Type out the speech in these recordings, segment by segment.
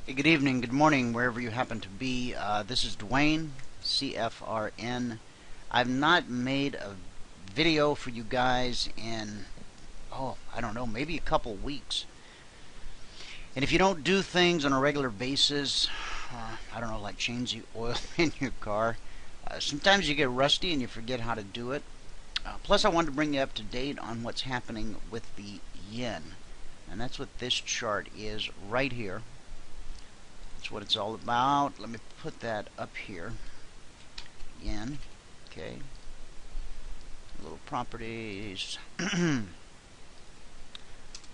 Hey, good evening, good morning, wherever you happen to be. This is Dwayne, CFRN. I've not made a video for you guys in, I don't know, maybe a couple weeks. And if you don't do things on a regular basis, I don't know, like change the oil in your car, sometimes you get rusty and you forget how to do it. Plus, I wanted to bring you up to date on what's happening with the yen. And that's what this chart is right here. That's what it's all about. Let me put that up here. Yen. Okay. Little properties.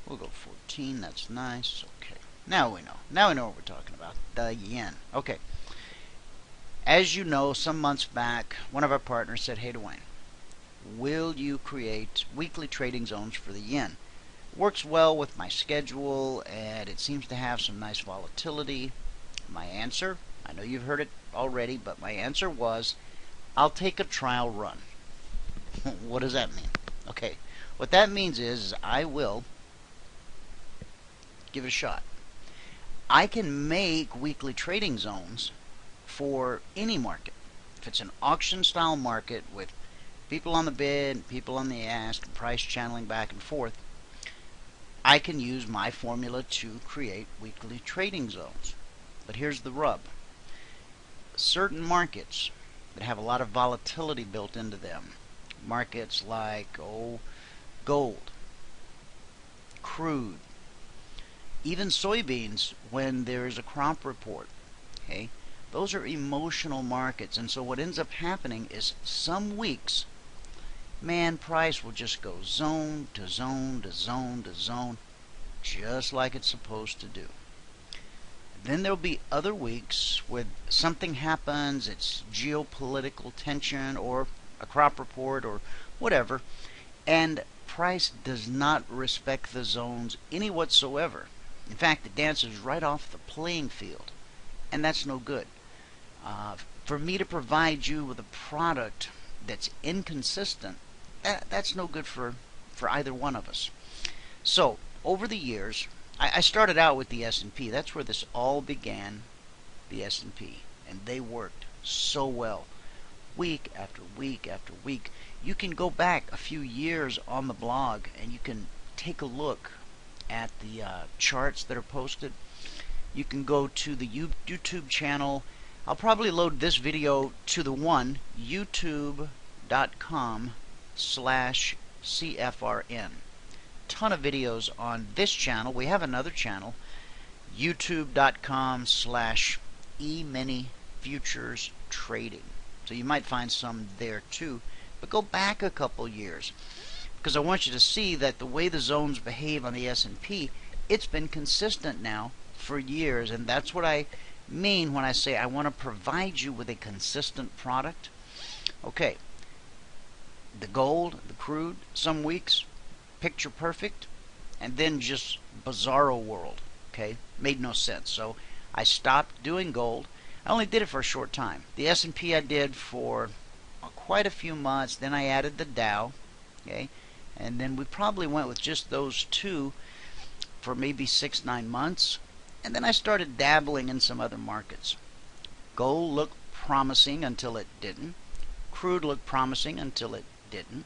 We'll go 14. That's nice. Okay. Now we know. Now we know what we're talking about. The yen. Okay. As you know, some months back, one of our partners said, "Hey, Dwayne, will you create weekly trading zones for the yen? Works well with my schedule, and it seems to have some nice volatility." My answer, I know you've heard it already, but my answer was, I'll take a trial run. What does that mean? Okay, what that means is I will give it a shot. I can make weekly trading zones for any market. If it's an auction style market with people on the bid, people on the ask, and price channeling back and forth, I can use my formula to create weekly trading zones. But here's the rub. Certain markets that have a lot of volatility built into them, markets like gold, crude, even soybeans when there is a crop report, okay, those are emotional markets. And so what ends up happening is some weeks, man, price will just go zone to zone to zone to zone, just like it's supposed to do. Then there'll be other weeks where something happens, it's geopolitical tension or a crop report or whatever, and price does not respect the zones any whatsoever. In fact, it dances right off the playing field, and that's no good. For me to provide you with a product that's inconsistent, that's no good for either one of us. So, over the years, I started out with the S&P. That's where this all began, the S&P. And they worked so well. Week after week after week. You can go back a few years on the blog and you can take a look at the charts that are posted. You can go to the YouTube channel. I'll probably load this video to the one, youtube.com/CFRN. Ton of videos on this channel. We have another channel, youtube.com/e-mini-futures-trading. So you might find some there too. But go back a couple years, because I want you to see that the way the zones behave on the S&P, it's been consistent now for years. And that's what I mean when I say I want to provide you with a consistent product. Okay, the gold, the crude, some weeks picture perfect, and then just bizarro world. Okay, made no sense. So I stopped doing gold. I only did it for a short time. The S&P I did for quite a few months. Then I added the Dow. Okay, and then we probably went with just those two for maybe 6-9 months, and then I started dabbling in some other markets. Gold looked promising until it didn't. Crude looked promising until it didn't.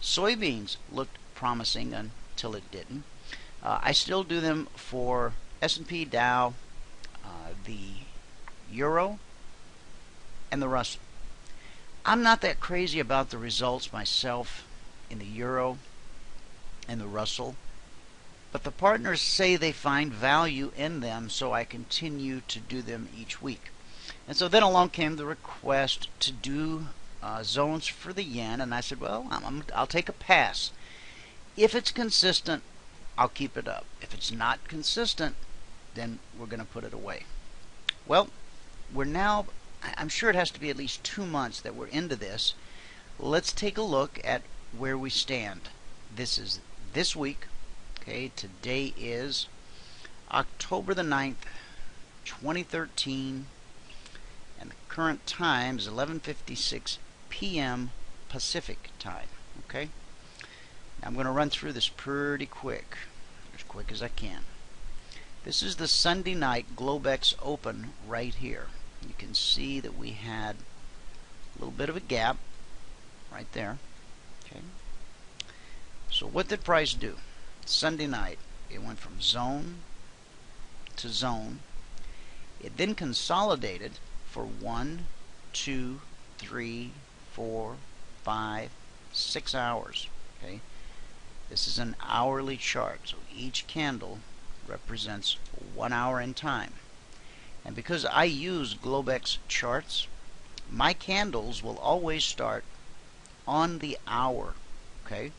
Soybeans looked promising until it didn't. I still do them for S&P, Dow, the Euro, and the Russell. I'm not that crazy about the results myself in the Euro and the Russell, but the partners say they find value in them, so I continue to do them each week. And so then along came the request to do zones for the yen, and I said, well, I'll take a pass. If it's consistent, I'll keep it up. If it's not consistent, then we're going to put it away. Well, we're now, I'm sure it has to be at least 2 months that we're into this. Let's take a look at where we stand. This is this week. Okay, today is October the 9th, 2013, and the current time is 11:56 p.m. Pacific time. Okay, now I'm going to run through this pretty quick, as quick as I can. This is the Sunday night Globex open right here. You can see that we had a little bit of a gap right there. Okay. So what did price do? Sunday night, it went from zone to zone. It then consolidated for 1, 2, 3, 4, 5, 6 hours. Okay. This is an hourly chart, so each candle represents 1 hour in time. And because I use Globex charts, my candles will always start on the hour. Okay?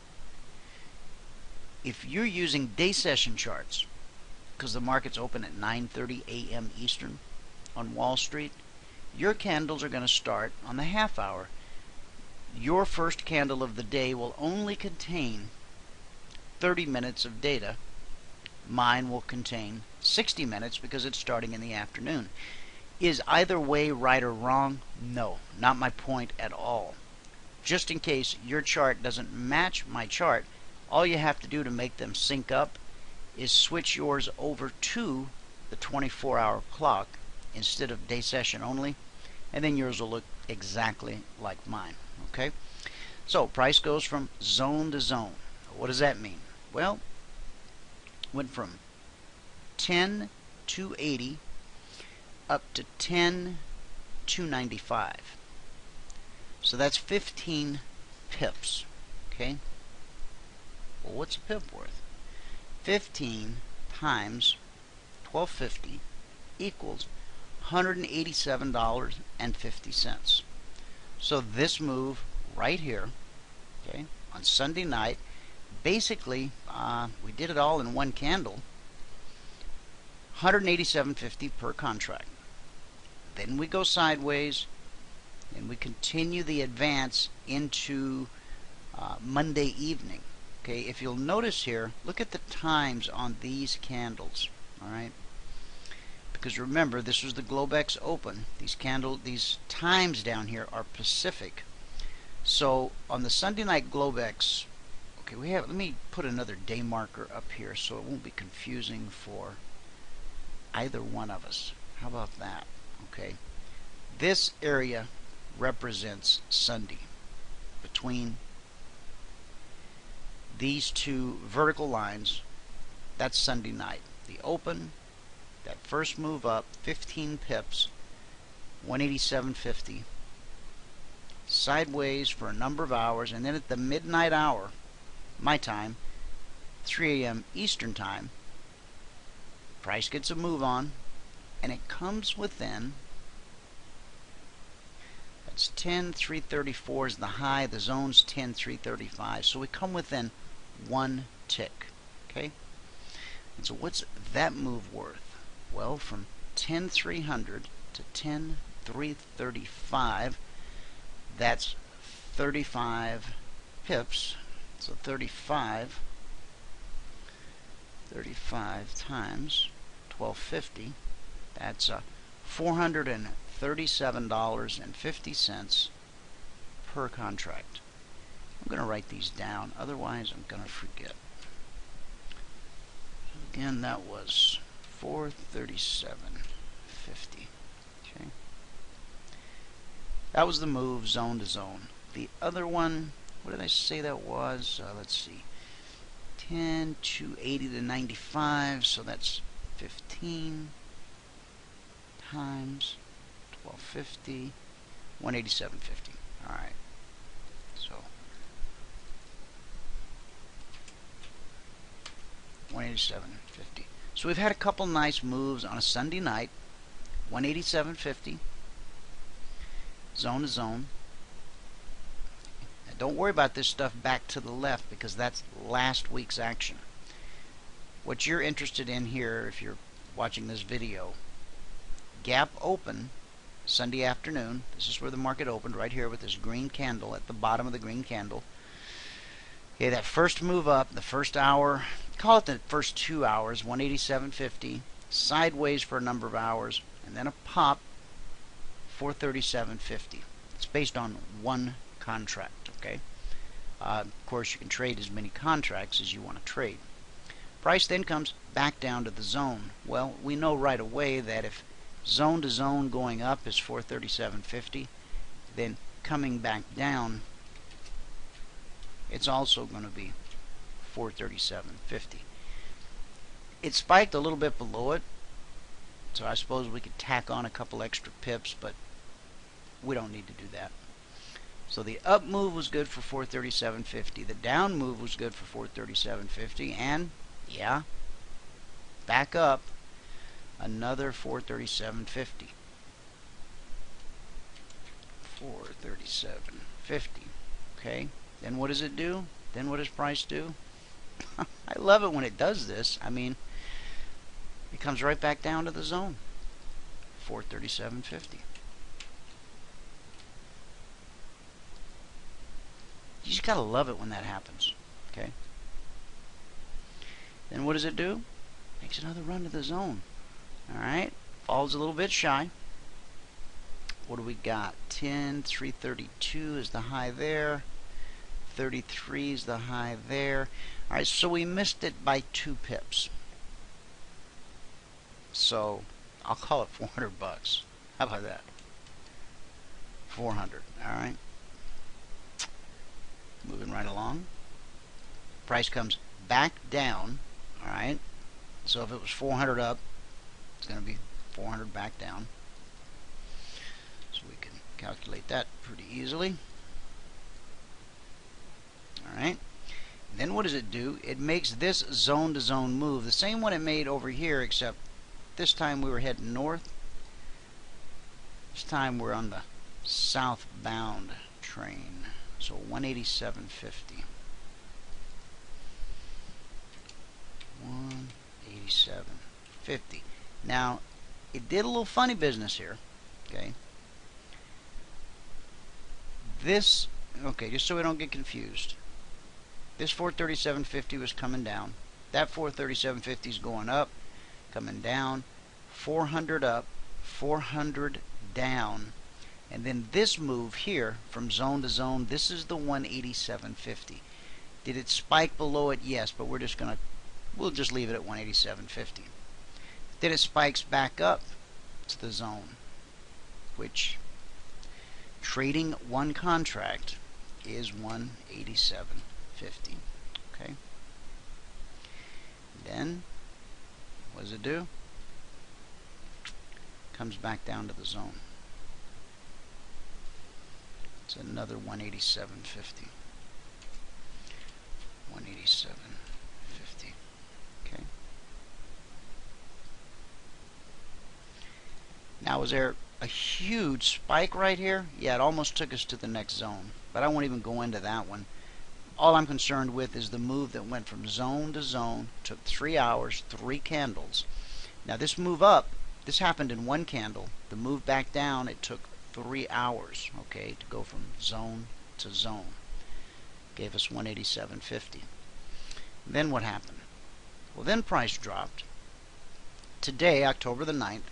If you're using day session charts, because the market's open at 9:30 a.m. Eastern on Wall Street, your candles are going to start on the half hour. Your first candle of the day will only contain 30 minutes of data. Mine will contain 60 minutes because it's starting in the afternoon. Is either way right or wrong? No, not my point at all. Just in case your chart doesn't match my chart, all you have to do to make them sync up is switch yours over to the 24-hour clock instead of day session only, and then yours will look exactly like mine. Okay? So price goes from zone to zone. What does that mean? Well, went from 10,280 up to 10,295. So that's 15 pips. Okay? Well, what's a pip worth? 15 times 1250 equals $187.50. So this move right here, okay, on Sunday night, basically, we did it all in one candle. $187.50 per contract. Then we go sideways, and we continue the advance into Monday evening. Okay, if you'll notice here, look at the times on these candles. All right, because remember, this was the Globex open. These times down here are Pacific. So on the Sunday night Globex, okay, let me put another day marker up here so it won't be confusing for either one of us. How about that? Okay. This area represents Sunday. Between these two vertical lines, that's Sunday night. The open, that first move up, 15 pips, 187.50. Sideways for a number of hours, and then at the midnight hour, my time, 3 a.m. Eastern time, price gets a move on, and it comes within, that's 10,334 is the high, the zone's 10,335, so we come within one tick. Okay, and so what's that move worth? Well, from 10,300 to 10,335, that's 35 pips. So 35 times 1250, that's $437.50 per contract. I'm going to write these down, otherwise I'm going to forget. Again, that was $437.50. Okay, that was the move zone to zone. The other one, what did I say that was? Let's see, 10,280 to 95, so that's 15 times 1250, 187.50. All right, so 187.50. So we've had a couple nice moves on a Sunday night. 187.50, zone to zone. Now don't worry about this stuff back to the left because that's last week's action. What you're interested in here, if you're watching this video, gap open Sunday afternoon. This is where the market opened, right here with this green candle at the bottom of the green candle. Okay, that first move up, the first hour, call it the first 2 hours, 187.50, sideways for a number of hours, and then a pop, 437.50. It's based on one contract. Okay, of course you can trade as many contracts as you want to trade. Price then comes back down to the zone. Well, we know right away that if zone to zone going up is 437.50, then coming back down, it's also going to be 437.50. It spiked a little bit below it, so I suppose we could tack on a couple extra pips, but we don't need to do that. So the up move was good for 437.50. The down move was good for 437.50, and yeah, back up another 437.50. 437.50. Okay. Then what does it do? Then what does price do? I love it when it does this. I mean, it comes right back down to the zone. 437.50. You just gotta love it when that happens. Okay. Then what does it do? Makes another run to the zone. Alright. Falls a little bit shy. What do we got? 10, 332 is the high there. 33 is the high there. Alright, so we missed it by 2 pips. So I'll call it 400 bucks. How about that? 400. Alright. Moving right along. Price comes back down. Alright. So if it was 400 up, it's going to be 400 back down. So we can calculate that pretty easily. Alright. Then what does it do? It makes this zone to zone move the same one it made over here, except this time we were heading north. This time we're on the southbound train. So 187.50. 187.50. Now, it did a little funny business here. Okay. This, okay, just so we don't get confused. This 437.50 was coming down. That 437.50 is going up, coming down. 400 up, 400 down. And then this move here from zone to zone, this is the 187.50. Did it spike below it? Yes, but we'll just leave it at 187.50. Then it spikes back up to the zone, which trading one contract is 187.50. Okay. Then what does it do? Comes back down to the zone. It's another 187.50. 187.50. Okay. Now, was there a huge spike right here? Yeah, it almost took us to the next zone, but I won't even go into that one. All I'm concerned with is the move that went from zone to zone. Took 3 hours, 3 candles. Now this move up, this happened in 1 candle. The move back down, it took 3 hours, okay, to go from zone to zone. Gave us 187.50. Then what happened? Well, then price dropped. Today, October the 9th,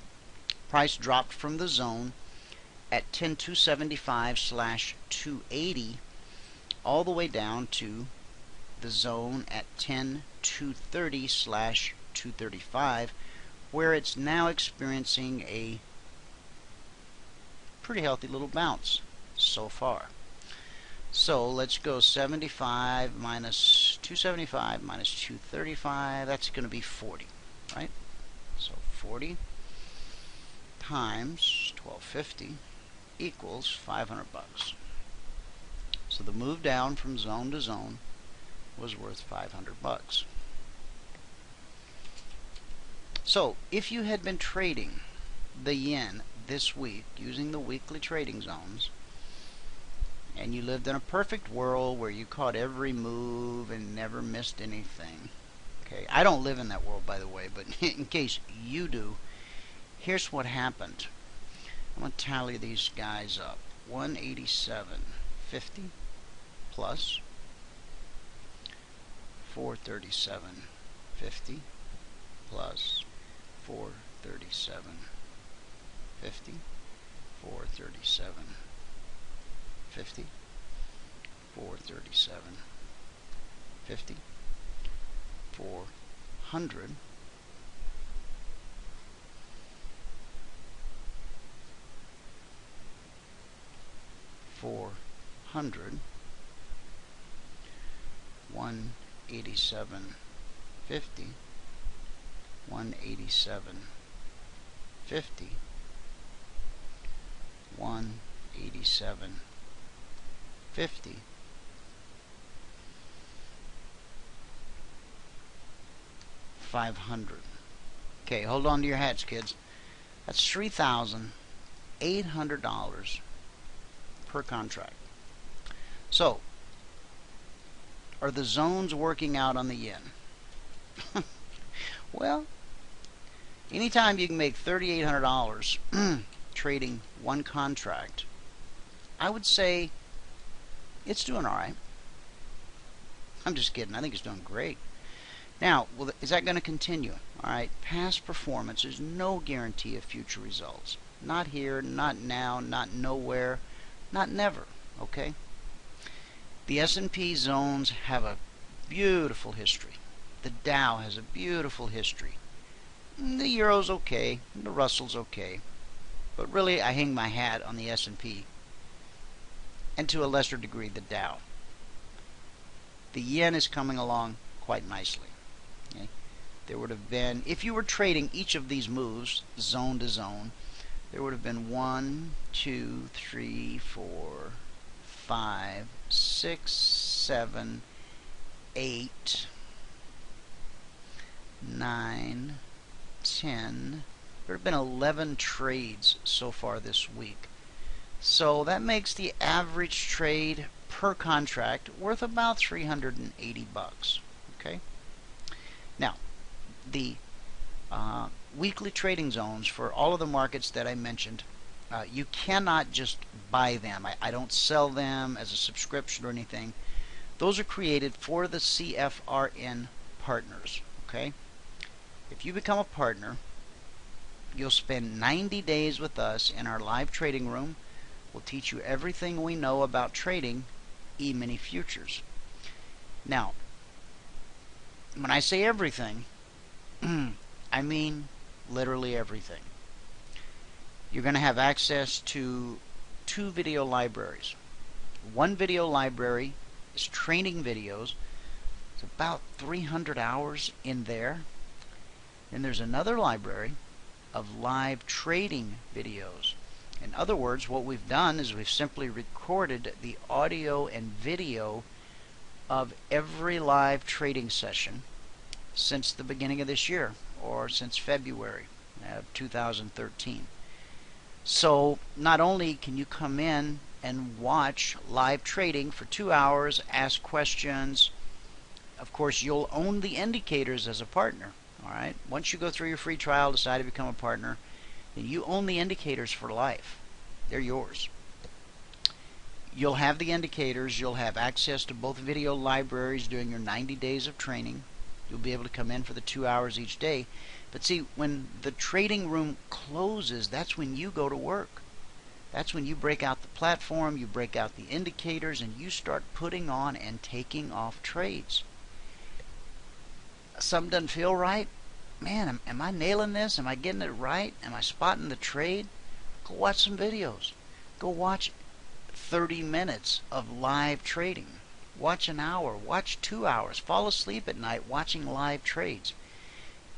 price dropped from the zone at 10.275/280 all the way down to the zone at 10.230/235, where it's now experiencing a pretty healthy little bounce so far. So let's go 75 minus 275 minus 235. That's going to be 40, right? So 40 times 1250 equals 500 bucks. So the move down from zone to zone was worth 500 bucks. So if you had been trading the yen this week using the weekly trading zones, and you lived in a perfect world where you caught every move and never missed anything. Okay, I don't live in that world, by the way, but in case you do, here's what happened. I'm going to tally these guys up. 187.50 plus 437.50 plus 437.50, 437.50, 437.50, 400, 500. $400, 187.50, 187.50, 187.50, 500. Okay, hold on to your hats, kids. That's $3,800 per contract. So, are the zones working out on the yen? Well, anytime you can make $3,800 trading one contract, I would say it's doing all right. I'm just kidding. I think it's doing great. Now, is that going to continue? All right, past performance is no guarantee of future results. Not here, not now, not nowhere, not never. Okay? The S&P zones have a beautiful history. The Dow has a beautiful history. The Euro's okay. The Russell's okay. But really, I hang my hat on the S&P. And to a lesser degree, the Dow. The yen is coming along quite nicely. Okay? There would have been, if you were trading each of these moves, zone to zone, there would have been 1, 2, 3, 4, 5, 6, 7, 8, 9, 10. There have been 11 trades so far this week. So that makes the average trade per contract worth about $380. Okay. Now, the weekly trading zones for all of the markets that I mentioned, you cannot just buy them. I don't sell them as a subscription or anything. Those are created for the CFRN partners. Okay. If you become a partner, you'll spend 90 days with us in our live trading room. We'll teach you everything we know about trading E-mini futures. Now, when I say everything, I mean literally everything. You're going to have access to 2 video libraries. One video library is training videos. It's about 300 hours in there. Then there's another library of live trading videos. In other words, what we've done is we've simply recorded the audio and video of every live trading session since the beginning of this year, or since February of 2013. So not only can you come in and watch live trading for 2 hours, ask questions. Of course, you'll own the indicators as a partner. All right. Once you go through your free trial, decide to become a partner, then you own the indicators for life. They're yours. You'll have the indicators. You'll have access to both video libraries during your 90 days of training. You'll be able to come in for the 2 hours each day. But see, when the trading room closes, that's when you go to work. That's when you break out the platform, you break out the indicators, and you start putting on and taking off trades. Something doesn't feel right? Man, am I nailing this? Am I getting it right? Am I spotting the trade? Go watch some videos. Go watch 30 minutes of live trading. Watch an hour. Watch 2 hours. Fall asleep at night watching live trades.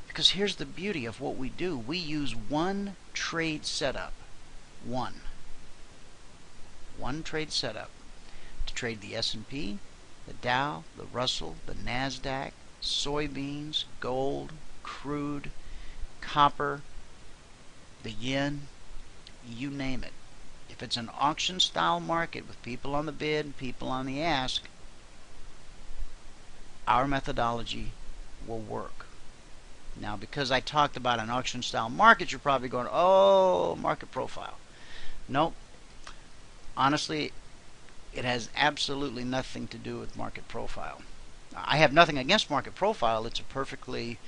Because here's the beauty of what we do. We use one trade setup. One trade setup to trade the S&P, the Dow, the Russell, the NASDAQ, soybeans, gold, crude, copper, the yen, you name it. If it's an auction style market with people on the bid and people on the ask, our methodology will work. Now, because I talked about an auction style market, you're probably going, oh, market profile. Nope. Honestly, it has absolutely nothing to do with market profile. I have nothing against market profile. It's a perfectly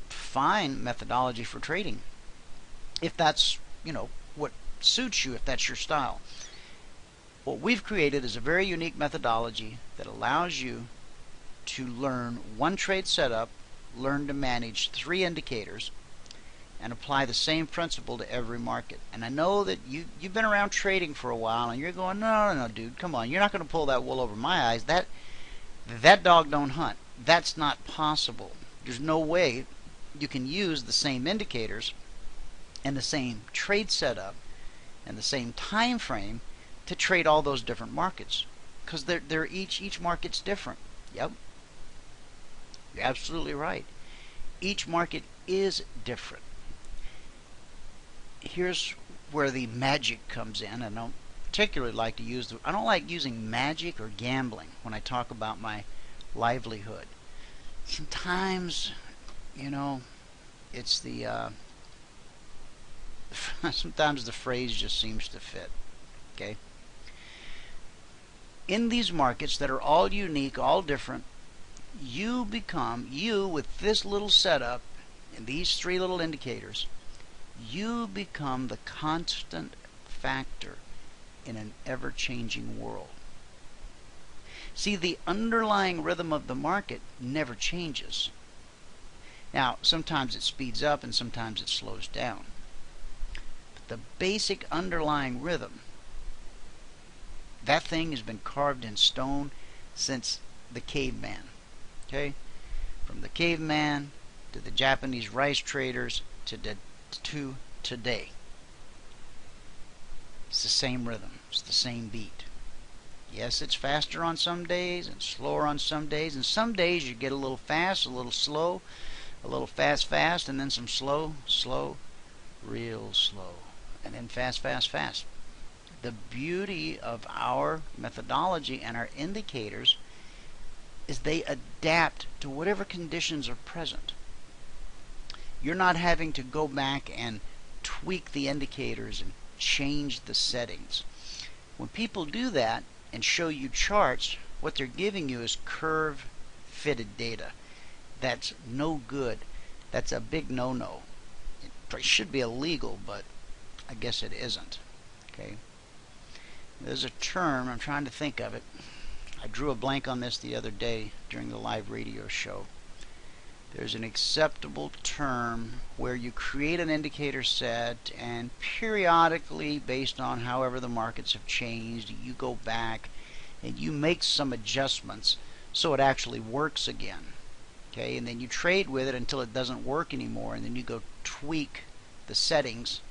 fine methodology for trading, if that's, what suits you, if that's your style. What we've created is a very unique methodology that allows you to learn one trade setup, learn to manage 3 indicators and apply the same principle to every market. And I know that you've been around trading for a while and you're going, no, dude, come on, you're not going to pull that wool over my eyes. That dog don't hunt. That's not possible. There's no way you can use the same indicators and the same trade setup and the same time frame to trade all those different markets, because each market's different. Yep, you're absolutely right. Each market is different. Here's where the magic comes in. I don't particularly like to use I don't like using magic or gambling when I talk about my livelihood. Sometimes, it's the sometimes the phrase just seems to fit. Okay. In these markets that are all unique, all different, you with this little setup and these 3 little indicators, you become the constant factor in an ever-changing world. See, the underlying rhythm of the market never changes. Now, sometimes it speeds up and sometimes it slows down. But the basic underlying rhythm, that thing has been carved in stone since the caveman. Okay? From the caveman to the Japanese rice traders to today. It's the same rhythm. It's the same beat. Yes, it's faster on some days and slower on some days. And some days you get a little fast, a little slow, a little fast, and then some slow, real slow, and then fast. The beauty of our methodology and our indicators is they adapt to whatever conditions are present. You're not having to go back and tweak the indicators and change the settings. When people do that and show you charts, what they're giving you is curve-fitted data. That's no good. That's a big no-no. It should be illegal, but I guess it isn't. Okay. There's a term, I'm trying to think of it. I drew a blank on this the other day during the live radio show. There's an acceptable term where you create an indicator set and periodically, based on however the markets have changed, you go back and you make some adjustments so it actually works again. Okay, and then you trade with it until it doesn't work anymore, and then you go tweak the settings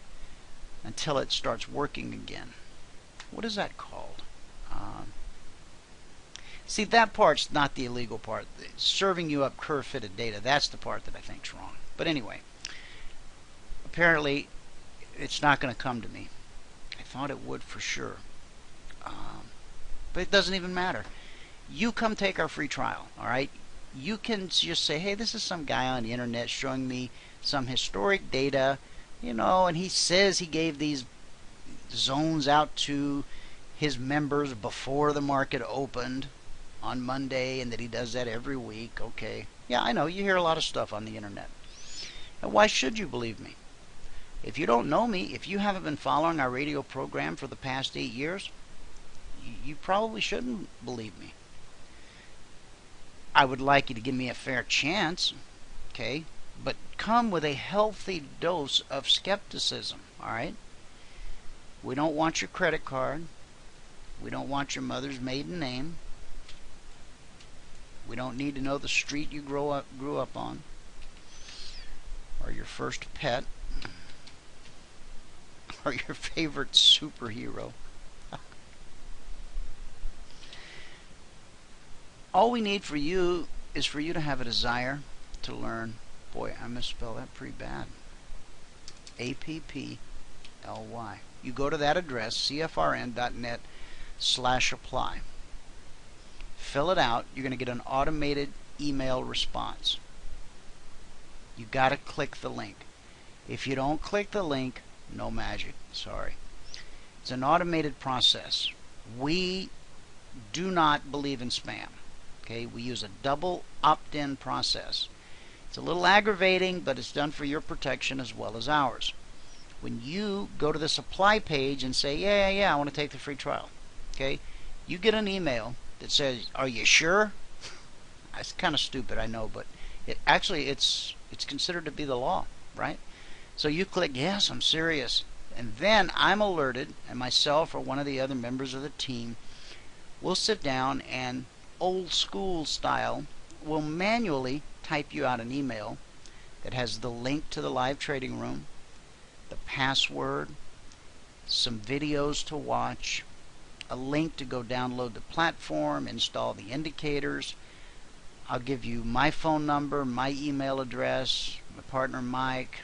until it starts working again. What is that called? See, that part's not the illegal part. Serving you up curve-fitted data, that's the part that I think's wrong. But anyway, apparently it's not going to come to me. I thought it would for sure. But it doesn't even matter. You come take our free trial, all right? You can just say, hey, this is some guy on the internet showing me some historic data, and he says he gave these zones out to his members before the market opened on Monday, and that he does that every week. Okay, yeah, I know, you hear a lot of stuff on the internet. And why should you believe me? If you don't know me, if you haven't been following our radio program for the past 8 years, you probably shouldn't believe me. I would like you to give me a fair chance, okay, but come with a healthy dose of skepticism, all right? We don't want your credit card. We don't want your mother's maiden name. We don't need to know the street you grew up on, or your first pet, or your favorite superhero. All we need for you is for you to have a desire to learn. Boy, I misspelled that pretty bad. APPLY. You go to that address, cfrn.net/apply. Fill it out. You're going to get an automated email response. You got to click the link. If you don't click the link, no magic. Sorry. It's an automated process. We do not believe in spam. Okay, we use a double opt-in process. It's a little aggravating, but it's done for your protection as well as ours. When you go to the supply page and say, yeah, I want to take the free trial, okay, you get an email that says, are you sure? That's kind of stupid, I know, but It's considered to be the law, right? So you click yes, I'm serious, and then I'm alerted, and myself or one of the other members of the team will sit down and old school style will manually type you out an email that has the link to the live trading room, the password, some videos to watch, a link to go download the platform, install the indicators. I'll give you my phone number, my email address, my partner Mike,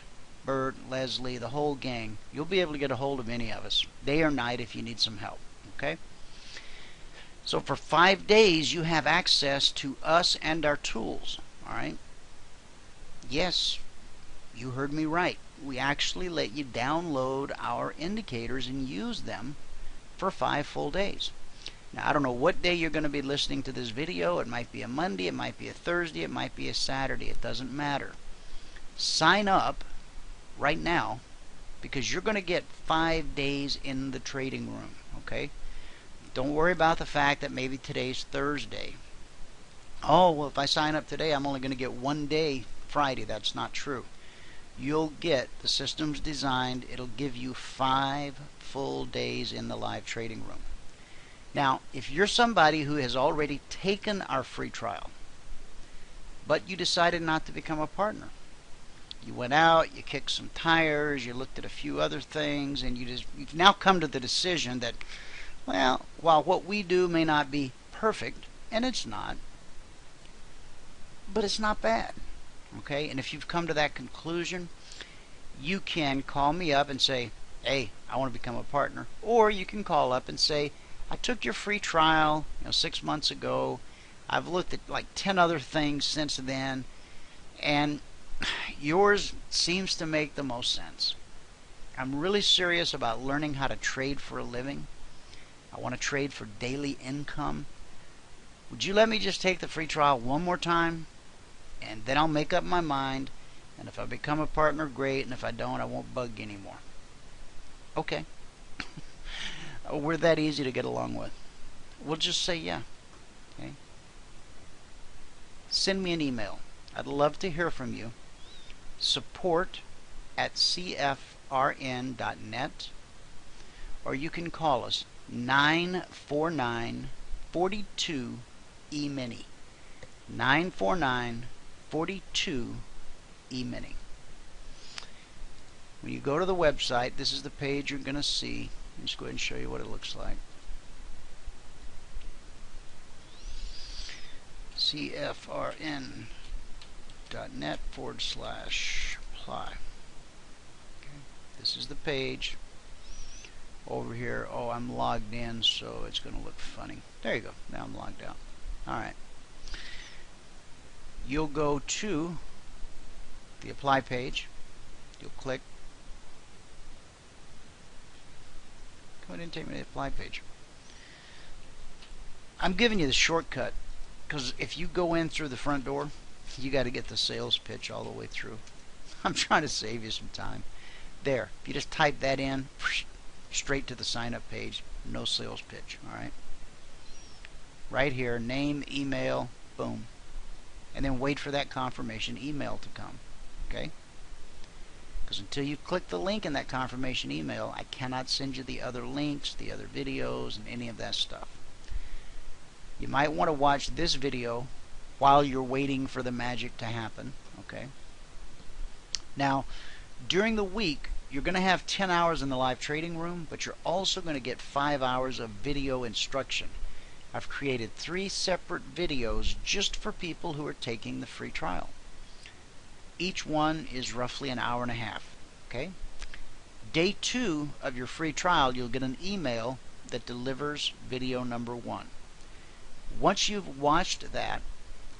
Bert, Leslie, the whole gang. You'll be able to get a hold of any of us, day or night, if you need some help. Okay? So for 5 days, you have access to us and our tools. All right? Yes, you heard me right. We actually let you download our indicators and use them for 5 full days. Now, I don't know what day you're going to be listening to this video. It might be a Monday, it might be a Thursday, it might be a Saturday. It doesn't matter. Sign up right now because you're going to get 5 days in the trading room, okay? Don't worry about the fact that maybe today's Thursday. Oh, well, if I sign up today, I'm only going to get 1 day Friday. That's not true. You'll get, the system's designed, it'll give you 5 full days in the live trading room. Now, if you're somebody who has already taken our free trial, but you decided not to become a partner, you went out, you kicked some tires, you looked at a few other things, and you've now come to the decision that, well, while what we do may not be perfect, and it's not, but it's not bad. Okay, and if you've come to that conclusion, you can call me up and say, hey, I want to become a partner. Or you can call up and say, I took your free trial 6 months ago. I've looked at like 10 other things since then, and yours seems to make the most sense. I'm really serious about learning how to trade for a living. I want to trade for daily income. Would you let me just take the free trial one more time? And then I'll make up my mind, and if I become a partner, great, and if I don't, I won't bug you anymore. Okay. We're that easy to get along with. We'll just say yeah. Okay. Send me an email. I'd love to hear from you. support@cfrn.net, or you can call us 949-42-E-MINI. 949-42-E-MINI. When you go to the website, this is the page you're going to see. Let me just go ahead and show you what it looks like. cfrn.net/apply. Okay. This is the page. Over here, oh, I'm logged in, so it's going to look funny. There you go. Now I'm logged out. All right. You'll go to the apply page. You'll click. Go ahead and take me to the apply page. I'm giving you the shortcut because if you go in through the front door, you got to get the sales pitch all the way through. I'm trying to save you some time. There, if you just type that in, straight to the sign up page, no sales pitch. All right. Right here, name, email, boom. And then wait for that confirmation email to come. Okay? Because until you click the link in that confirmation email, I cannot send you the other links, the other videos, and any of that stuff. You might want to watch this video while you're waiting for the magic to happen. Okay? Now, during the week, you're going to have 10 hours in the live trading room, but you're also going to get 5 hours of video instruction. I've created 3 separate videos just for people who are taking the free trial. Each one is roughly an hour and a half. Okay? Day 2 of your free trial, you'll get an email that delivers video number 1. Once you've watched that,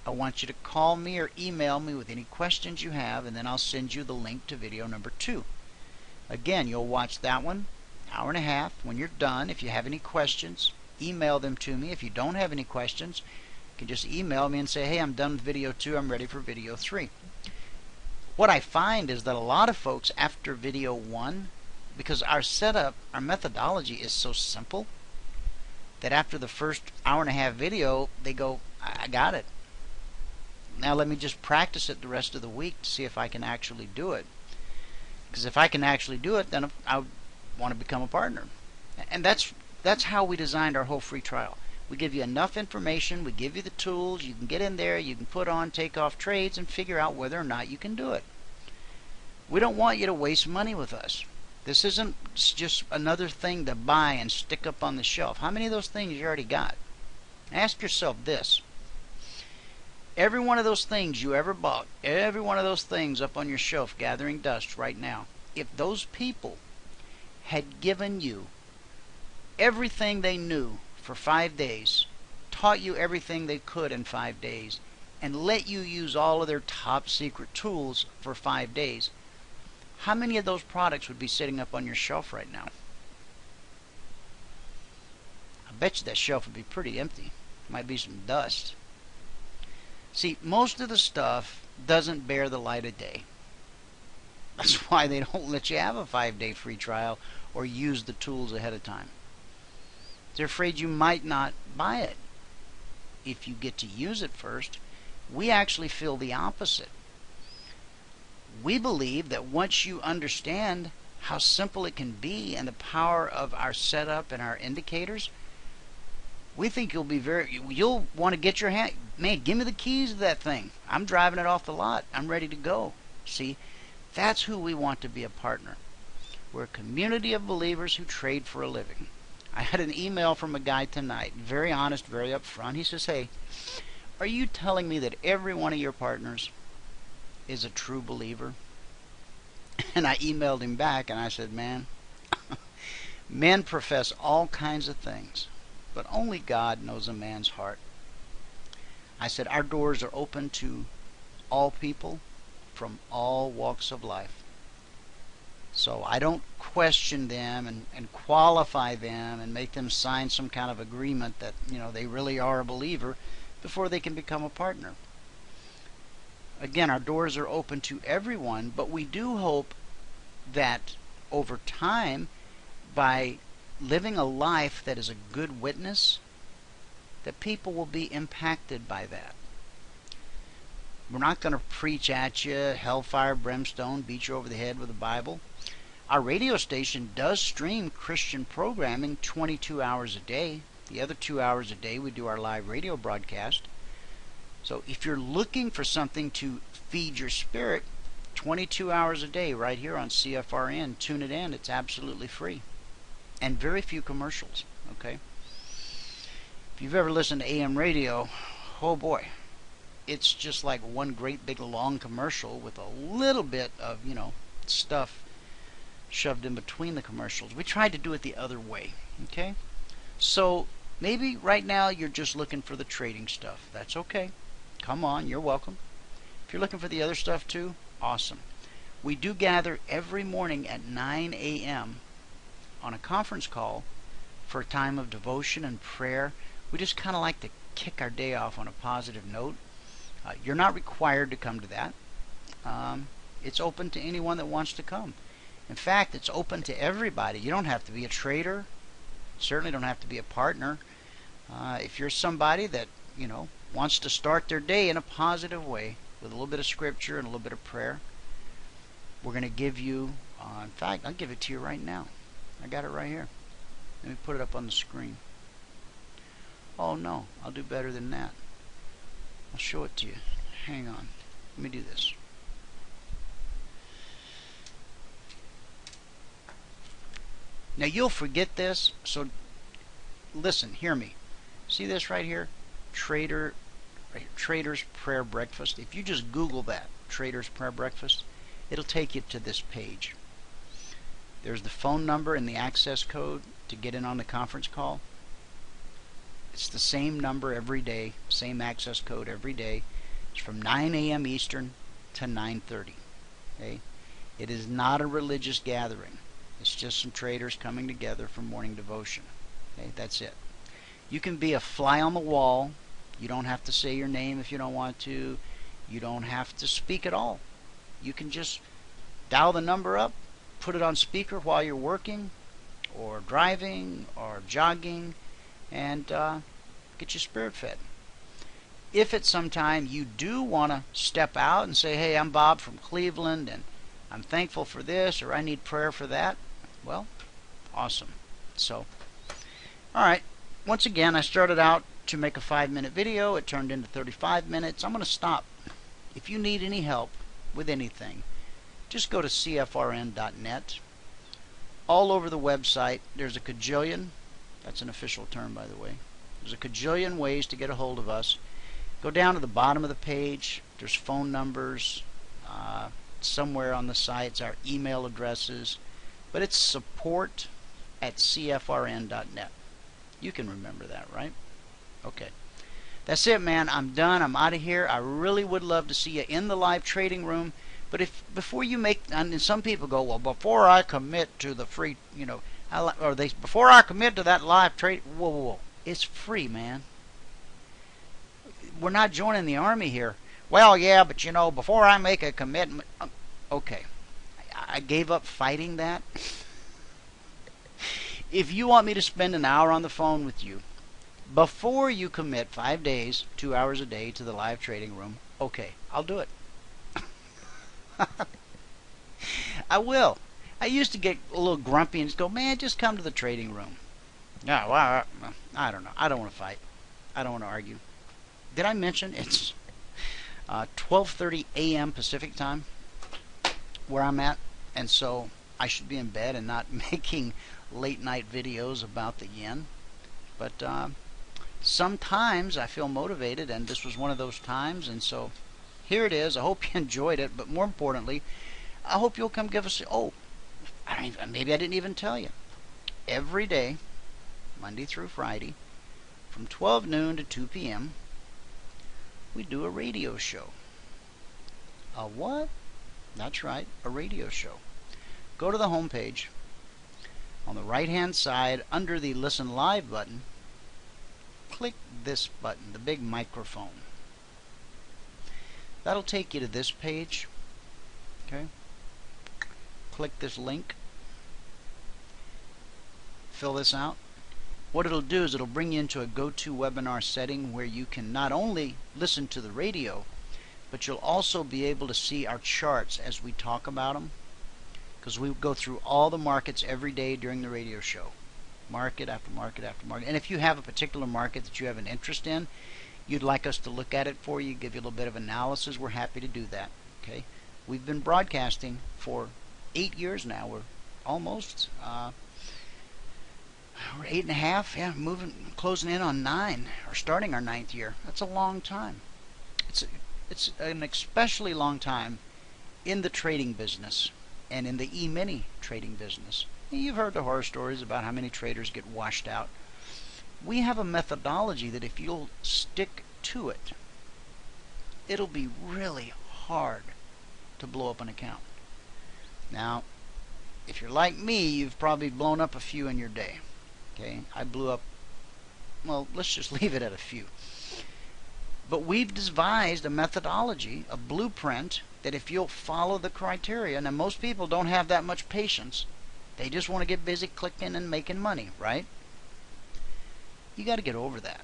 I want you to call me or email me with any questions you have, and then I'll send you the link to video number 2. Again, you'll watch that one, hour and a half. When you're done, if you have any questions, email them to me. If you don't have any questions, you can just email me and say, hey, I'm done with video 2, I'm ready for video 3. What I find is that a lot of folks after video 1, because our setup, our methodology is so simple, that after the first hour and a half video, they go, I got it. now let me just practice it the rest of the week to see if I can actually do it. Because if I can actually do it, then I want to become a partner. And that's how we designed our whole free trial. We give you enough information, we give you the tools, you can get in there, you can put on, take off trades, and figure out whether or not you can do it. We don't want you to waste money with us. This isn't just another thing to buy and stick up on the shelf. How many of those things you already got? Ask yourself this. Every one of those things you ever bought, every one of those things up on your shelf gathering dust right now, if those people had given you everything they knew for 5 days, taught you everything they could in 5 days, and let you use all of their top secret tools for 5 days, how many of those products would be sitting up on your shelf right now? I bet you that shelf would be pretty empty. Might be some dust. See, most of the stuff doesn't bear the light of day. That's why they don't let you have a 5-day free trial or use the tools ahead of time. They're afraid you might not buy it if you get to use it first. We actually feel the opposite. We believe that once you understand how simple it can be and the power of our setup and our indicators, we think you'll want to get your hand, man, give me the keys to that thing. I'm driving it off the lot. I'm ready to go. See, that's who we want to be a partner. We're a community of believers who trade for a living. I had an email from a guy tonight, very honest, very upfront. He says, hey, are you telling me that every one of your partners is a true believer? And I emailed him back and I said, man, men profess all kinds of things, but only God knows a man's heart. I said, our doors are open to all people from all walks of life. So I don't question them and qualify them and make them sign some kind of agreement that, they really are a believer before they can become a partner. Again, our doors are open to everyone, but we do hope that over time, by living a life that is a good witness, that people will be impacted by that. We're not going to preach at you, hellfire, brimstone, beat you over the head with the Bible. Our radio station does stream Christian programming 22 hours a day. The other 2 hours a day we do our live radio broadcast. So if you're looking for something to feed your spirit, 22 hours a day right here on CFRN, tune it in. It's absolutely free. And very few commercials, okay? If you've ever listened to AM radio, oh boy, it's just like one great big long commercial with a little bit of, stuff shoved in between the commercials. We tried to do it the other way, okay? So maybe right now you're just looking for the trading stuff. That's okay. Come on, you're welcome. If you're looking for the other stuff too, awesome. We do gather every morning at 9 a.m. on a conference call for a time of devotion and prayer. We just kind of like to kick our day off on a positive note. You're not required to come to that. It's open to anyone that wants to come. In fact, it's open to everybody. You don't have to be a trader. Certainly don't have to be a partner. If you're somebody that, wants to start their day in a positive way with a little bit of scripture and a little bit of prayer, we're going to give you, in fact, I'll give it to you right now. I got it right here. Let me put it up on the screen. Oh no, I'll do better than that. I'll show it to you. Hang on. Let me do this. Now you'll forget this, so listen, hear me. See this right here? Trader's Prayer Breakfast. If you just Google that, Trader's Prayer Breakfast, it'll take you to this page. There's the phone number and the access code to get in on the conference call. It's the same number every day, same access code every day. It's from 9 a.m. Eastern to 9:30. Okay? It is not a religious gathering. It's just some traders coming together for morning devotion. Okay? That's it. You can be a fly on the wall. You don't have to say your name if you don't want to. You don't have to speak at all. You can just dial the number up, put it on speaker while you're working or driving or jogging, and get your spirit fed. if at some time you do want to step out and say, hey, I'm Bob from Cleveland and I'm thankful for this, or I need prayer for that, well, awesome. So, alright, once again, I started out to make a 5-minute video. It turned into 35 minutes. I'm going to stop. If you need any help with anything, just go to cfrn.net. All over the website, there's a cajillion, that's an official term by the way, there's a cajillion ways to get a hold of us. Go down to the bottom of the page, there's phone numbers, somewhere on the sites our email addresses, but it's support@cfrn.net. You can remember that, right? Okay. That's it, man. I'm done. I'm out of here. I really would love to see you in the live trading room. But if before you make, and some people go, well, before I commit to the free, before I commit to that live trade, whoa, whoa, whoa. It's free, man. We're not joining the army here. Well, yeah, but before I make a commitment, okay. I gave up fighting that. If you want me to spend an hour on the phone with you before you commit 5 days, 2 hours a day to the live trading room, okay, I'll do it. I will. I used to get a little grumpy and just go, man, just come to the trading room. Yeah, well, I don't know. I don't want to fight. I don't want to argue. Did I mention it's 12:30 a.m. Pacific time where I'm at, and so I should be in bed and not making late night videos about the yen. But sometimes I feel motivated, and this was one of those times, and so here it is. I hope you enjoyed it, but more importantly, I hope you'll come give us, maybe I didn't even tell you. Every day, Monday through Friday, from 12 noon to 2 p.m., we do a radio show. A what? That's right, a radio show. Go to the home page. On the right-hand side, under the Listen Live button, click this button, the big microphone. That'll take you to this page. Okay? Click this link. Fill this out. What it'll do is it'll bring you into a GoToWebinar setting where you can not only listen to the radio, but you'll also be able to see our charts as we talk about them, because we go through all the markets every day during the radio show. Market after market after market. And if you have a particular market that you have an interest in, you'd like us to look at it for you, give you a little bit of analysis, we're happy to do that. Okay? We've been broadcasting for 8 years now. We're almost we're 8.5, yeah, closing in on 9, or starting our 9th year. That's a long time. It's an especially long time in the trading business and in the E-mini trading business. You've heard the horror stories about how many traders get washed out. We have a methodology that if you'll stick to it, it'll be really hard to blow up an account. Now, if you're like me, you've probably blown up a few in your day. Okay, I blew up, well, let's just leave it at a few. But we've devised a methodology, a blueprint, that if you'll follow the criteria, now most people don't have that much patience. They just want to get busy clicking and making money, right? You got to get over that.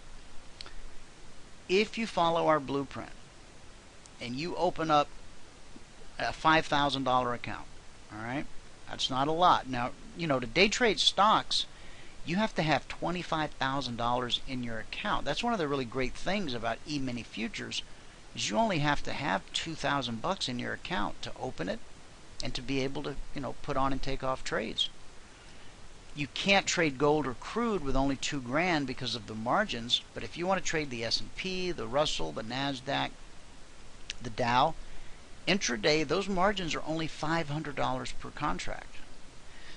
If you follow our blueprint and you open up a $5,000 account, all right, that's not a lot. Now, to day trade stocks, you have to have $25,000 in your account. That's one of the really great things about E-mini futures, is you only have to have $2,000 in your account to open it and to be able to, put on and take off trades. You can't trade gold or crude with only $2,000 because of the margins, but if you want to trade the S&P, the Russell, the NASDAQ, the Dow, intraday, those margins are only $500 per contract.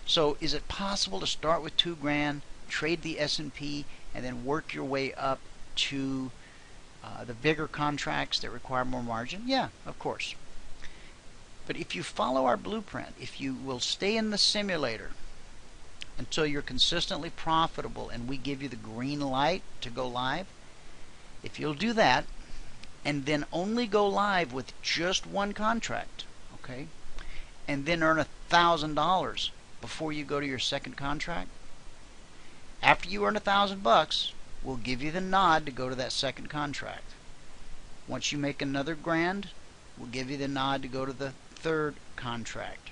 So is it possible to start with $2,000, trade the S&P, and then work your way up to the bigger contracts that require more margin? Yeah, of course. But if you follow our blueprint, if you will stay in the simulator until you're consistently profitable and we give you the green light to go live, if you'll do that and then only go live with just one contract, okay, and then earn $1,000 before you go to your second contract, after you earn $1,000, we'll give you the nod to go to that second contract. Once you make another grand, we'll give you the nod to go to the third contract.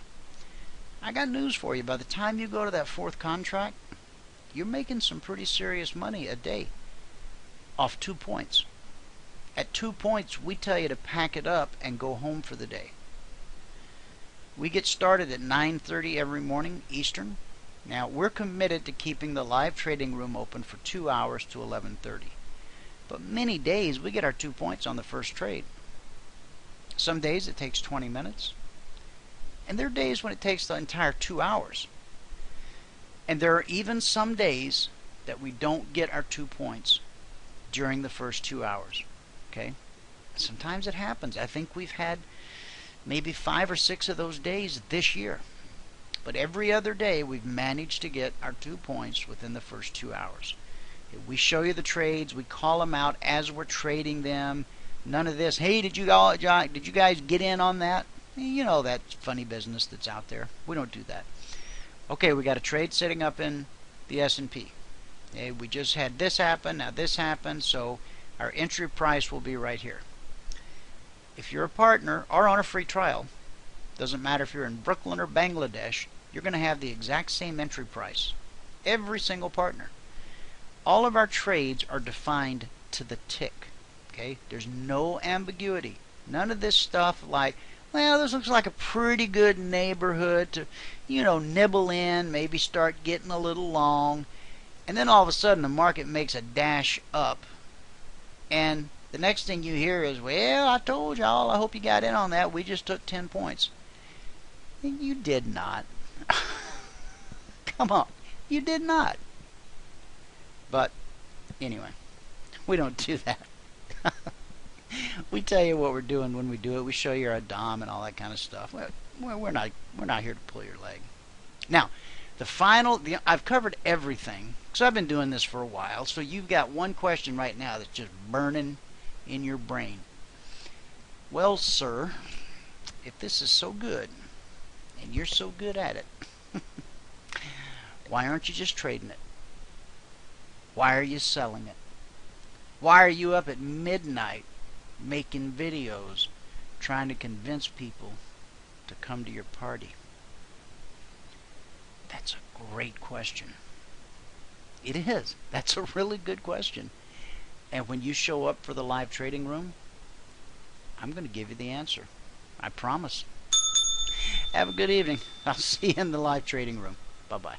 I got news for you. By the time you go to that fourth contract, you're making some pretty serious money a day off 2 points. At 2 points, we tell you to pack it up and go home for the day. We get started at 9:30 every morning Eastern. Now, we're committed to keeping the live trading room open for 2 hours to 11:30. But many days, we get our 2 points on the first trade. Some days it takes 20 minutes. And there are days when it takes the entire 2 hours. And there are even some days that we don't get our 2 points during the first 2 hours. Okay? Sometimes it happens. I think we've had maybe 5 or 6 of those days this year. But every other day we've managed to get our 2 points within the first 2 hours. We show you the trades. We call them out as we're trading them. None of this, hey, did you guys get in on that? You know that funny business that's out there. We don't do that. Okay, we got a trade setting up in the S&P. Okay, we just had this happen. Now this happened. So our entry price will be right here. If you're a partner or on a free trial, doesn't matter if you're in Brooklyn or Bangladesh, you're going to have the exact same entry price. Every single partner. All of our trades are defined to the tick. Okay? There's no ambiguity. None of this stuff like, well, this looks like a pretty good neighborhood to, nibble in, maybe start getting a little long, and then all of a sudden the market makes a dash up, and the next thing you hear is, well, I told y'all, I hope you got in on that, we just took 10 points. And you did not. Come on, you did not. But anyway, we don't do that. We tell you what we're doing when we do it. We show you our DOM and all that kind of stuff. We're not here to pull your leg. Now, I've covered everything because I've been doing this for a while. So you've got one question right now that's just burning in your brain. Well, sir, if this is so good and you're so good at it, why aren't you just trading it? Why are you selling it? Why are you up at midnight making videos trying to convince people to come to your party? That's a great question. It is. That's a really good question. And when you show up for the live trading room, I'm going to give you the answer. I promise. Have a good evening. I'll see you in the live trading room. Bye-bye.